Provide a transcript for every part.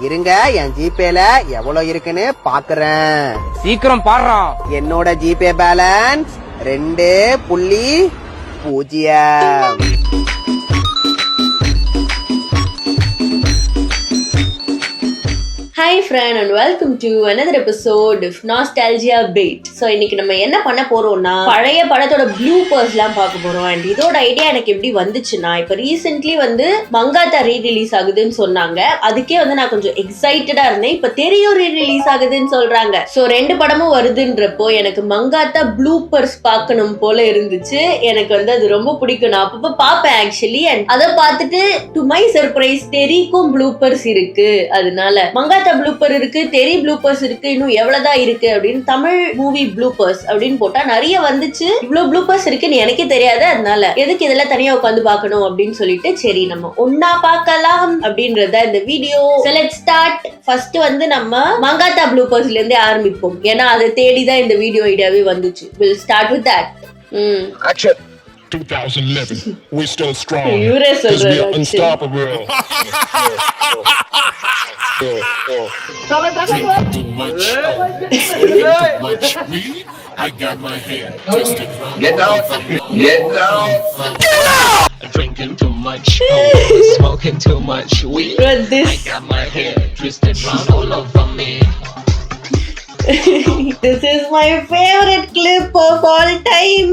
இருங்க, என் ஜிபேல எவ்வளவு இருக்குன்னு பாக்குறேன். சீக்கிரம் பாடுறா. என்னோட GPay balance 2.0. Hi friend and welcome to another episode of Nostalgia Bait. So இன்னைக்கு நம்ம என்ன பண்ண போறோம்னா பழைய படத்தோட ப்ளூபர்ஸ்லாம் பார்க்க போறோம். அண்ட் இதோட ஐடியா எனக்கு எப்படி வந்துச்சுன்னா, இப்போ ரீசென்ட்லி மங்காத்தா ரீ-ரிலீஸ் ஆகுதுன்னு சொன்னாங்க. அதுக்கே நான் கொஞ்சம் எக்ஸைட்டடா இருந்தேன். இப்போ தெரியும் ரீ-ரிலீஸ் ஆகுதுன்னு சொல்றாங்க. ஸோ 2 படமும் வருதுன்றப்போ எனக்கு மங்காத்தா ப்ளூபர்ஸ் பார்க்கணும் போல இருந்துச்சு. எனக்கு அது ரொம்ப பிடிக்கும். நான் அப்பப்போ பார்ப்பேன் ஆக்சுவலி. அண்ட் அதை பார்த்துட்டு டு மை சர்ப்ரைஸ் தெரிக்கும் ப்ளூபர்ஸ் இருக்கு. அதனால மங்காத்தா ப்ளூப்பர் இருக்கு, தெரி ப்ளூப்பர்ஸ் இருக்கு, இன்னும் எவ்வளவுதான் இருக்கு அப்படின்னு தமிழ் மூவி ப்ளூப்பர்ஸ் அப்படின்னு போட்டா நிறைய வந்துச்சு. இவ்வளவு ப்ளூப்பர்ஸ் இருக்குன்னு எனக்கே தெரியாது. அதனால எதுக்கு இதெல்லாம் தனியா உட்காந்து பார்க்கணும் அப்படின்னு சொல்லிட்டு சரி நம்ம ஒன்னா பார்க்கலாம் அப்படின்றத இந்த வீடியோ. Let's start. ஃபர்ஸ்ட் நம்ம மங்காத்தா ப்ளூப்பர்ஸ்ல இருந்தே ஆரம்பிப்போம். ஏன்னா அதை தேடிதான் இந்த வீடியோ ஐடியாவே வந்துச்சு. Will start with that. Action. 2011, we're still strong. You're Cause we are unstoppable. Drinking too much, too much weed. I got my hair twisted round. Get down. Get down. Drinking too much, smoking too much weed. This I got my hair twisted round all over me. This is my favorite clip of all time.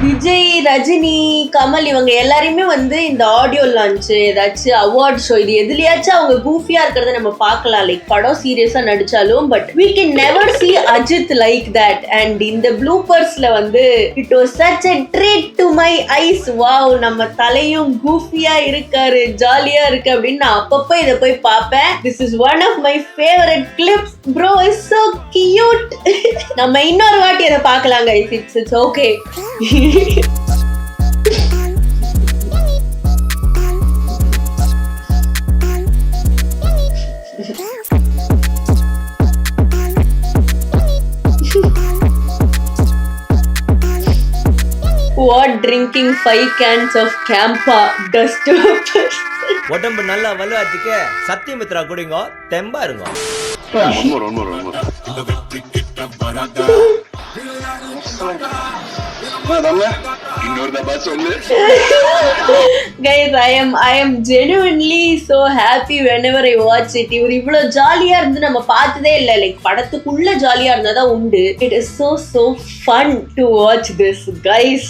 Vijay, Rajini, Kamal இவங்க எல்லாரையுமே இந்த audio launch, ஏதாச்சும் award show, இது எதுலயாச்சும் அவங்க கூஃபியா இருக்கிறத நம்ம பார்க்கலாம். Like படம் சீரியஸா நடிச்சாலும் but we can never see Ajith like that. And இந்த ப்ளூபர்ஸ்ல it was such a treat to my eyes. Wow, நம்ம தலையும் கூஃபியா இருக்காரு, ஜாலியா இருக்கு அப்படின்னு நான் அப்பப்போ இதை போய் பார்ப்பேன். This is one of my favorite clips. Bro is so cute. நம்ம இன்னொரு வாட்டி அதை பார்க்கலாம் guys. It's okay. What drinking 5 cans of Campa does to a person. உடம்பு நல்லா வலுவாச்சுக்கு சத்தியமித்ரா குடிங்க, தெம்பா இருங்க. One more. Guys, I am genuinely so happy whenever I watch it. இவர் இவ்வளவு ஜாலியா இருந்து நம்ம பார்த்ததே இல்ல. லைக் படத்துக்குள்ள ஜாலியா இருந்ததா உண்டு. It is so fun to watch this, guys.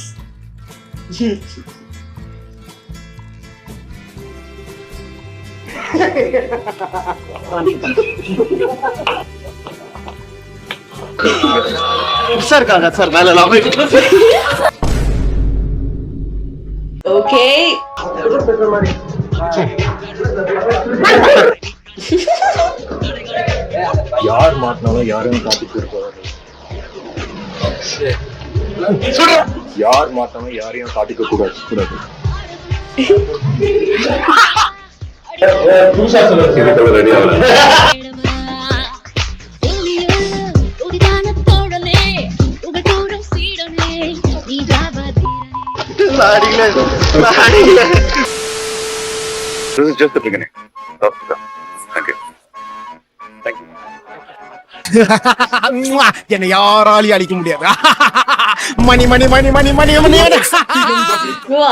Sir, மேல லாபம். Okay. யார் மாட்டினாலும் யாரையும் காட்டி கொடுப்பாரு. யார் மாட்டாலும் யாரையும் காட்டிக்க கூடாது. புதுசா சொல்ல ரெடி ஆகல. This is just the beginning. Oh, thank you. என்னை யாராலையும் அடிக்க முடியாது. மணி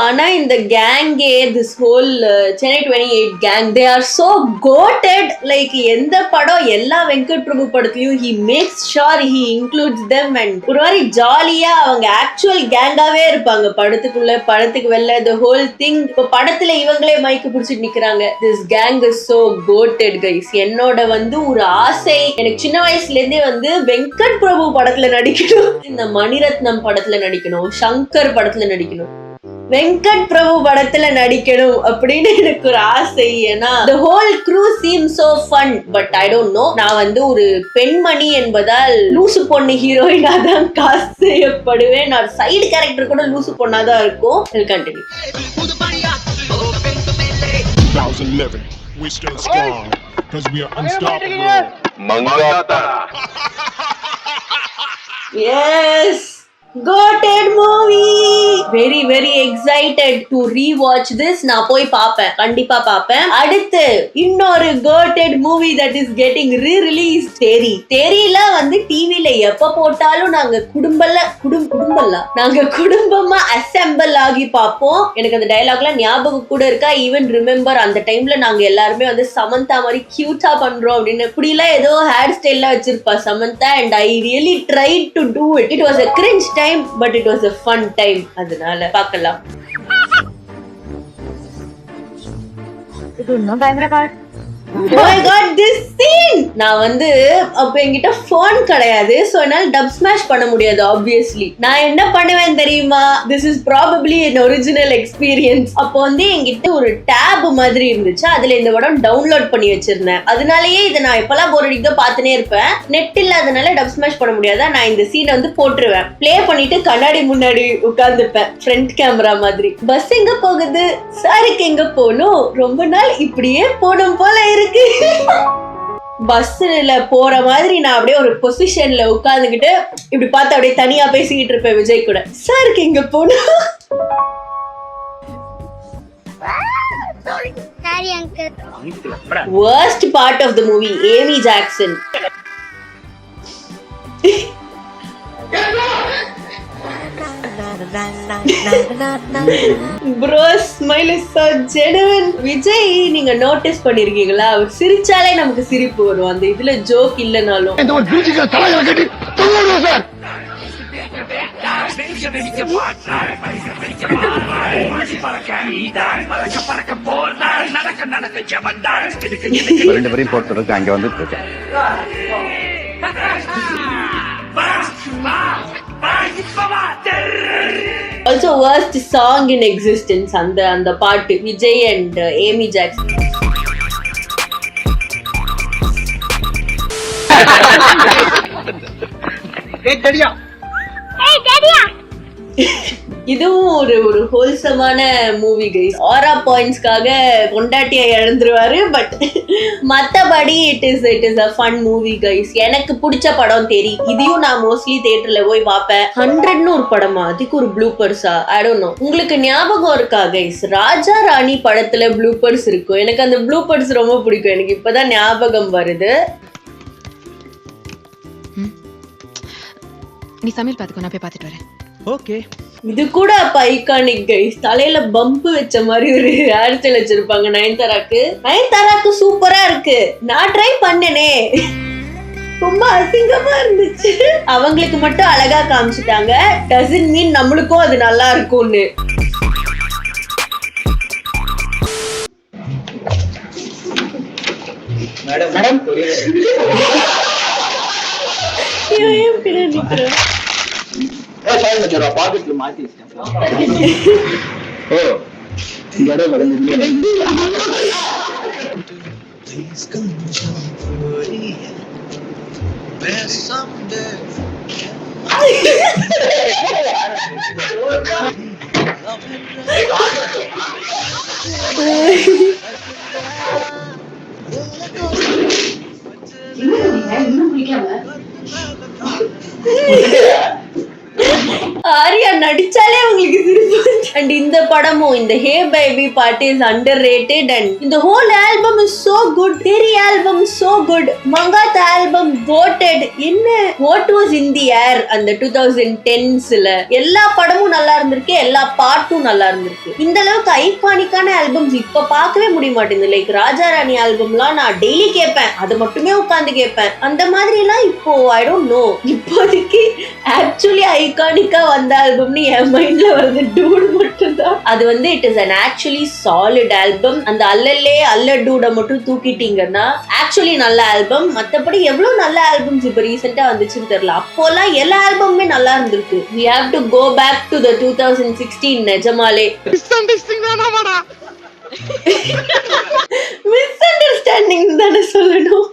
ஆனா இந்த கேங்கே, this whole Chennai 28 gang, they are so goated. Like எந்த படம், எல்லா வெங்கட் பிரபு படத்துலயும் he makes sure he includes them. and ஒரு மாதிரி ஜாலியா அவங்க ஆக்சுவல் கேங்காவே இருப்பாங்க. படத்துக்கு வெளில the whole thing. இப்ப படத்துல இவங்களே மைக்கு பிடிச்சிட்டு நிக்கிறாங்க. This gang is so goated guys. என்னோட ஒரு ஆசை, எனக்கு சின்ன வயசுல இருந்தே வெங்கட் பிரபு படத்துல நடிக்கணும், இந்த மணிரத்னம் படத்துல நடிக்கணும், சங்கர் படத்துல நடிக்கணும், வெங்கட் பிரபு படத்துல நடிக்கணும் அப்படின்னு எனக்கு ஒரு ஆசை. ஏன்னா the whole crew seems so fun. but I don't know, நான் ஒரு பெண்மணி என்பதால் லூசு பொண்ணு ஹீரோயினா தான் காஸ்ட் செய்யப்படுவேன். நான் சைடு கேரக்டர் கூட லூசு பொண்ணா தான் இருக்கும். Continue. 2011, we're still strong. Cause we are unstoppable. Mangata. Yes. Goated movie. Very very excited to rewatch this. நான் போய் பாப்பேன், கண்டிப்பா பாப்பேன். அடுத்து இன்னொரு goated movie that is getting re-released. தெரியல வந்து டிவில எப்ப போட்டாலும் நாங்க குடும்பமா அசெம்பிள் ஆகி பாப்போம். எனக்கு அந்த டயலாக்லாம் ஞாபகம் கூட இருக்கா. ஈவன் ரிமெம்பர் அந்த டைம்ல நாங்க எல்லாருமே வந்து சமந்தா மாதிரி கியூட்டா பண்றோம் அப்படின்னு இப்படிலாம் ஏதோ ஹேர் ஸ்டைல்லாம் வச்சிருப்பா Samantha. And I really tried to do it. It was a cringe time but it was a fun time. அதனால பார்க்கலாம். Oh my god, this scene! நான் வந்து அப்ப என்கிட்ட போன் கிடையாது, சோ என்னால டப் ஸ்மாஷ் பண்ண முடியாது ஆப்வியஸ்லி. நான் என்ன பண்ணுவேன் தெரியுமா? This is probably an original experience. அப்போ வந்து என்கிட்ட ஒரு டேப் மாதிரி இருந்துச்சு, அதுல இந்த படம் டவுன்லோட் பண்ணி வச்சிருந்தேன். அதனாலயே இதை நான் எப்பெல்லாம் போர் அடிக்குதோ பார்த்துனே இருப்பேன். நெட் இல்லாதனால டப் ஸ்மாஷ் பண்ண முடியாதா, நான் இந்த சீனை வந்து போட்டுருவேன். பிளே பண்ணிட்டு கண்ணாடி முன்னாடி உட்கார்ந்துப்பேன், ஃப்ரண்ட் கேமரா மாதிரி. பஸ் எங்க போகுது, சாருக்கு எங்க போகணும், ரொம்ப நாள் இப்படியே போடும் போல இருக்கு. பஸ்ல போற மாதிரி நான் அப்படியே ஒரு பொசிஷன்ல உட்கார்ந்துகிட்டு இப்படி பார்த்து அப்படியே தனியா பேசிக்கிட்டு இருப்பேன் விஜய் கூட. சாருக்கு எங்க போகணும். Worst part of the movie, Amy Jackson. Bro, smile is so genuine. Vijay நீங்க நோட்டீஸ் பண்ணிருக்கீங்களா, அவர் சிரிச்சாலே நமக்கு சிரிப்பு வரும். அந்த இதுல ஜோக் இல்லனாலும் இந்த ஒரு பிரிட்ஜுக்கு தலையில கட்டி தொங்குறோம் சார். ரெண்டு பேரையும் போட்டு அங்க வந்து இருக்கேன். Also worst song in existence, அந்த பாட்டு விஜய் and Amy Jackson. இதுவும் ஒரு ஹோல்சமான மூவி கைஸ். ஆரா பாயிண்ட்ஸ்க்காக பொண்டாட்டியை இழந்துருவாரு, பட் மத்தபடி it is a fun movie guys. எனக்கு பிடிச்ச படம் இதையும் நான் மோஸ்ட்லி தியேட்டர்ல போய் பார்ப்பேன். 100ன்னு ஒரு படமா, அதுக்கு ஒரு ப்ளூப்பர்ஸா, ஐ டோன்ட் நோ. உங்களுக்கு ஞாபகம் இருக்கா கைஸ், ராஜா ராணி படத்துல ப்ளூப்பர்ஸ் இருக்கும். எனக்கு அந்த ப்ளூப்பர்ஸ் ரொம்ப பிடிக்கும், எனக்கு இப்பதான் ஞாபகம் வருது. நீ சமையல் பார்த்துக்கோ, நான் போய் பார்த்துட்டு வரேன். ஓகே. இது கூட அப்ப ஐகானிக் கைஸ். தலையில பம்பு வச்ச மாதிரி ஒரு ஹேர் ஸ்டைல் வச்சிருப்பாங்க நயன்தாராக்கு சூப்பரா இருக்கு. நான் ட்ரை பண்ணனே, ரொம்ப அசிங்கமா இருந்துச்சு. அவங்களுக்கு மட்டும் அழகா காமிச்சிட்டாங்க, டசன்ட் மீன் நம்மளுக்கும் அது நல்லா இருக்கும்னு. மேடம் ஏன் பின்னாடி நிக்கிறேன்? பாக்கெட்ல மாத்தி வச்சிட்டேன். ஓ இங்கடே வரணும். ஆரியா நடிச்சாலே உங்களுக்கு சிரிப்பு. அண்ட் இந்த படமும் இந்த ஹே பேபி பாட்டு இஸ் underrated and இந்த whole album is so good. தெரி album so good. மங்காத் album goated. என்ன what was in the air அந்த 2010sல எல்லா படமும் நல்லா இருந்திருக்கு, எல்லா பாட்டும் நல்லா இருந்திருக்கு. இந்த அளவுக்கு ஐகானிக்கான ஆல்பம்ஸ் இப்ப பார்க்கவே முடிய மாட்டேங்குது. லைக் ராஜா ராணி ஆல்பம்லாம் நான் டெய்லி கேட்பேன், அதை மட்டுமே உட்கார்ந்து கேட்பேன். அந்த மாதிரி எல்லாம் இப்போ ஐ டோன்ட் நோ. இப்போதைக்கு ஆக்சுவலி ஐகானிக்கா வந்த ஆல்பம்னு என் மைண்ட்ல வருது டூட் மட்டும்தான். அது வந்து it is an actually solid album. அந்த அல்ல டூட மட்டும் தூக்கிட்டீங்கன்னா ஆக்சுவலி நல்ல ஆல்பம். மத்தபடி எவ்வளவு நல்ல ஆல்பம்ஸ் இப்ப ரீசெண்டா வந்துச்சுன்னு தெரியல. அப்போலாம் எல்லா ஆல்பமுமே நல்லா இருந்திருக்கு. we have to go back to the 2016. நிஜமாலே மிஸ் அண்டர்ஸ்டாண்டிங் தானே சொல்லணும்.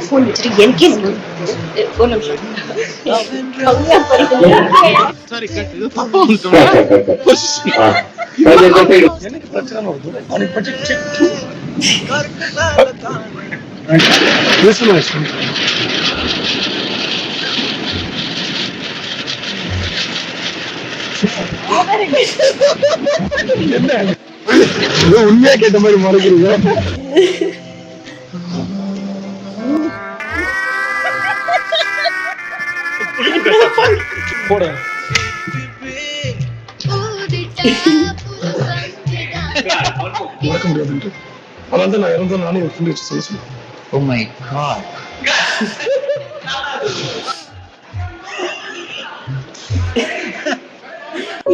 போன் வச்சுட்டு எனக்கே ஒரு நிமிஷம். சாரி கட் எனக்கு பிரச்சனை வருது. அவனுக்கு பிரச்சனை என்ன ஏதோ உண்மையா கேட்ட மாதிரி மறைக்கிறீங்க. போட மறக்க முடியாது. அதனால நான் இறந்தா நானே ஒரு புள்ளி வச்சு சொல்ல சொல்லுவேன். Oh my God.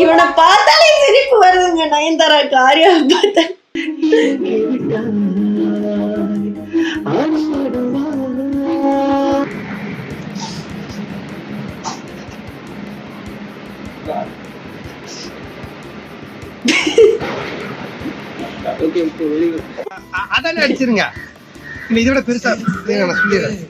இவனை பார்த்தாலே சிரிப்பு வருதுங்க. நயன்தாரா காரியா பார்த்தா அதானே அடிச்சிருங்க. இதோட பெருசா நான் சொல்லிடுறேன்.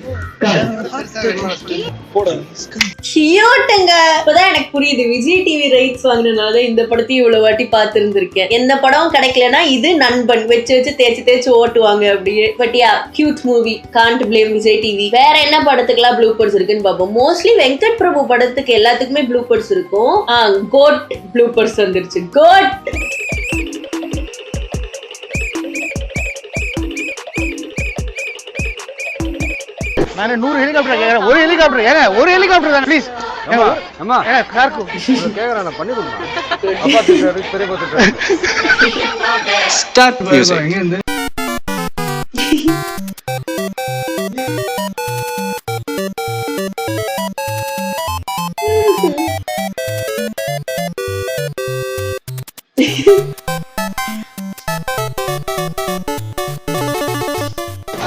கியூட்டுங்க. இப்பதான் எனக்கு புரியுது விஜய் டிவி ரைட்ஸ் வாங்கினதுனால இந்த படத்தையும் இவ்வளவு வாட்டி பார்த்திருந்திருக்கேன். எந்த படம் கிடைக்கலன்னா இது நண்பன் வச்சு வச்சு தேய்ச்சி ஓட்டுவாங்க அப்படியே. But yeah, cute movie, can't blame Vijay TV. வேற என்ன படத்துக்குலாம் ப்ளூபர்ஸ் இருக்குன்னு பார்ப்போம். மோஸ்ட்லி வெங்கட் பிரபு படத்துக்கு எல்லாத்துக்குமே ப்ளூபர்ஸ் இருக்கும். கோட் ப்ளூபர்ஸ் வந்துருச்சு. கோட் நான் 100 ஹெலிகாப்டர் கேக்குறேன். ஒரு ஹெலிகாப்டர் ஏங்க, ஒரு ஹெலிகாப்டர் தான ப்ளீஸ். அம்மா கார்க்கு கேக்குறேன், நான் பண்ணி கொடுங்க. அப்பா திட்டாரு, பெரியப்பா திட்டாரு. Start music. எங்க இருந்து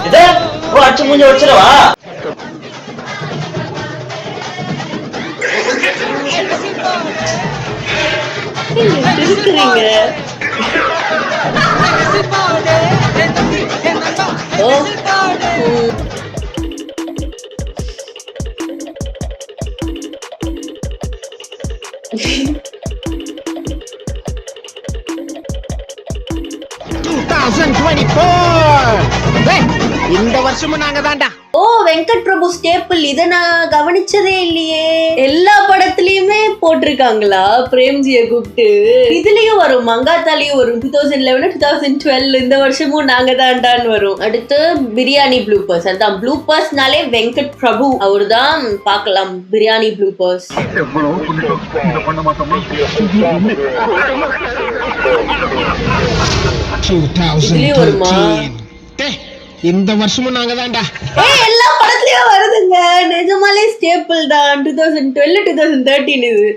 இதே அடிச்சு மூஞ்சி வச்சிரவா? இருக்கிறீங்க. இந்த வருஷமும் நாங்க தான்டா. ஓ, வெங்கட் பிரபு ஸ்டேபிள். இத நான் கவனிச்சதே இல்லையே. எல்லா படத்துலயுமே போட்டிருக்காங்களா பிரேம்ஜியை கூப்பிட்டு? இதுலயும் வரும், மங்காத்தாலையும் வரும். 2011 2012 இந்த வருஷமும் நாங்க தான்டான்னு வரும். அடுத்து பிரியாணி ப்ளூபர்ஸ். அதான் ப்ளூபர்ஸ்னாலே வெங்கட் பிரபு அவர் தான். பார்க்கலாம் பிரியாணி ப்ளூபர்ஸ். இதுலயும் வருமா? இந்த வருஷமும் நாங்க தான்டா. எல்லா படத்துலயும் வருதுங்க. நிஜமாலே ஸ்டேபிள் தான். 2012 2013 இது.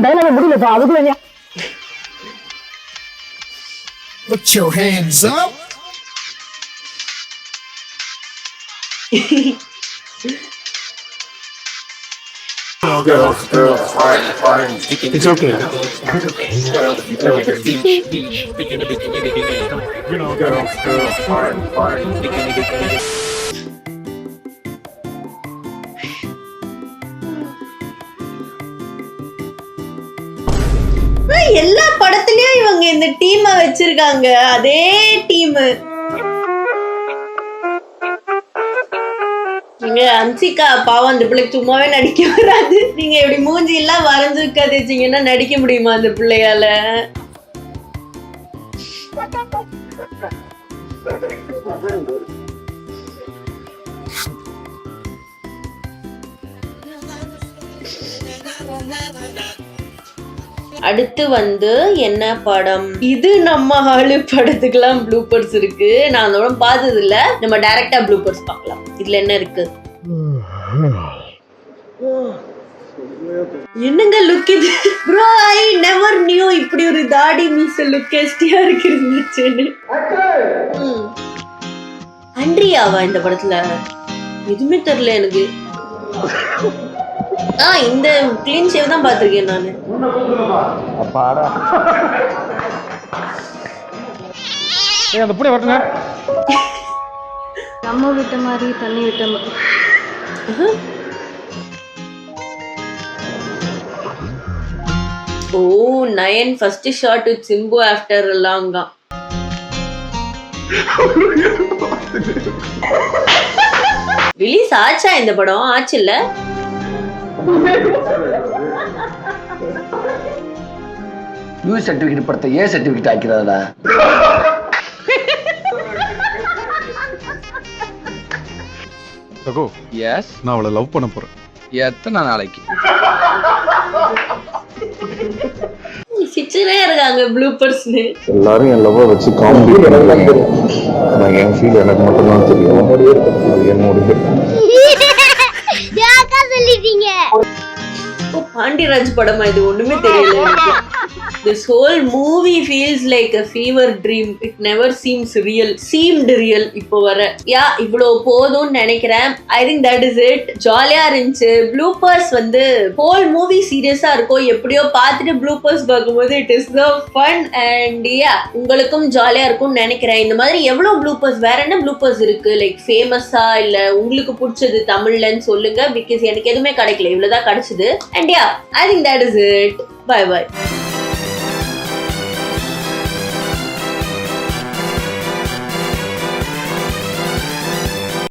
டைலாக் முடியலப்பா, அதுக்குள்ள Put your hands up. Girl, fine. It's okay. You know, girl, fine. எல்லா படத்துலயும் இவங்க இந்த டீம் வச்சிருக்காங்க. அதே டீம். நீங்க அன்சிகா பாவம், அந்த பிள்ளைக்கு சும்மாவே நடிக்க வராது. நீங்க இப்படி மூஞ்சி எல்லாம் வரைஞ்சு கதைச்சிங்கன்னா நடிக்க முடியுமா அந்த பிள்ளையால? அடுத்து வந்து என்ன படம் இது? நம்ம ஆளு படத்துக்கெல்லாம் ப்ளூபர்ஸ் இருக்கு. நான் அந்த படம் பார்த்தது இல்ல. நம்ம டைரக்டா ப்ளூபர்ஸ் பார்க்கலாம். இதுல என்ன இருக்கு? என்னங்க லுக் இது? ப்ரோ, ஐ நெவர் நியூ இப்படி ஒரு தாடி மீச லுக்கேஸ்டியா இருந்துச்சுன்னு. அண்ட்ரியாவா இந்த படத்துல? எதுவுமே தெரியல எனக்கு. இந்த கிளீன் ஷேவ் தான் பாத்திருக்கேன் நானு. அந்த புடி வரட்டுங்க. நம்ம விட்ட மாதிரி தண்ணி விட்ட மாதிரி. ஓ, Nayan first shot with Simbu after லாங்கா. ரிலீஸ் ஆச்சா இந்த படம்? ஆச்சு இல்ல? யூ சர்டிபிகேட் படத்தை ஏ சர்டிபிகேட் ஆக்கிறாரா? சகோ, எஸ், நான் அவளை லவ் பண்ண போறேன். எத்தனை நாளைக்கு? சிச்சனே இருக்காங்க ப்ளூப்பர்ஸ்னு. எல்லாரும் என் லவ்வ வச்சு காமெடி பண்றாங்க. நான் என் ஃபீல் எனக்கு மட்டும் தான் தெரியும். அது என்னோட பாண்டியராஜ் படமா இது? ஒண்ணுமே தெரியல எனக்கு. This whole movie feels like a fever dream. It never seems real. Seemed real இப்போ வர. இவ்வளோ போதும்னு நினைக்கிறேன். I think that is it. ஜாலியா இருந்துச்சு. ப்ளூப்பர்ஸ் வந்து whole movie சீரியஸா இருக்கும். எப்படியோ பார்த்துட்டு ப்ளூப்பர்ஸ் பார்க்கும்போது it is so fun and உங்களுக்கும் ஜாலியா இருக்கும்னு நினைக்கிறேன். இந்த மாதிரி எவ்வளோ ப்ளூப்பர்ஸ், வேற என்ன ப்ளூப்பர்ஸ் இருக்கு லைக் ஃபேமஸா இல்ல உங்களுக்கு பிடிச்சது தமிழ்லன்னு சொல்லுங்க. பிகாஸ் எனக்கு எதுவுமே கிடைக்கல, இவ்வளவுதான் கிடைச்சது. And I think that is it. Bye bye.